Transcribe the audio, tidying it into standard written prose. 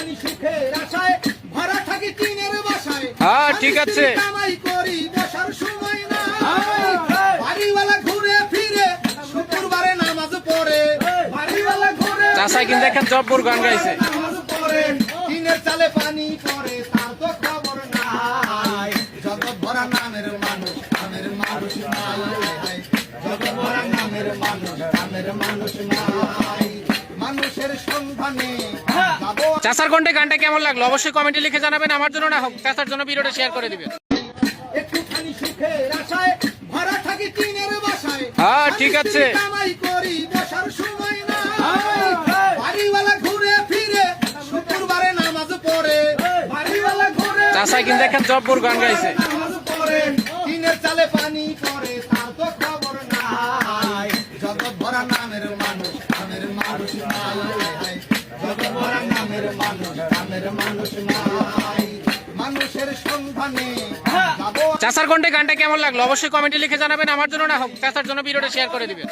একটুখানি সুখের আশায় ভরা থাকি টিনের বাসায়। হ্যাঁ ঠিক আছে। কামাই করি বসার সময় না, বাড়িওয়ালা ঘুরে ফিরে শুক্রবারে নামাজ পড়ে। বাড়িওয়ালা ঘুরে চাষা কিন্তু দেখেন জব্বর গান গাইছে। নামাজ পড়ে, টিনের চালে পানি করে তার তো খবর নাই। জগৎ ভরা নামের মানুষ, নামের মানুষ নাই। জগৎ ভরা নামের মানুষ, নামের মানুষ নাই। মানুষের সন্ধানে যাবো। চাষার কণ্ঠে গানটা কেমন লাগলো অবশ্যই কমেন্টে লিখে জানাবেন। আমার জন্য না হোক, চাষার জন্য ভিডিওটা শেয়ার করে দিবেন। একটুখানি সুখের আশায় ভরা থাকি টিনের বাসায়। হ্যাঁ ঠিক আছে। কামাই করি বসার সময় না, বাড়িওয়ালা ঘুরে ফিরে শুক্রবারে নামাজ পড়ে। বাড়িওয়ালা ঘুরে চাষা কিন্তু দেখেন জব্বর গান গাইছে। নামাজ পড়ে, টিনের চালে পানি করে তার তো খবর নাই। জগৎ ভরা নামের মানুষ, নামের মানুষ নাই। জগৎ ভরা নামের মানুষ, নামের মানুষ নাই। মানুষের সন্ধানে যাবো। চাষার কণ্ঠে গানটা কেমন লাগলো অবশ্যই কমেন্টে লিখে জানাবেন। আমার জন্য না হোক, চাষার জন্য ভিডিওটা শেয়ার করে দিবেন।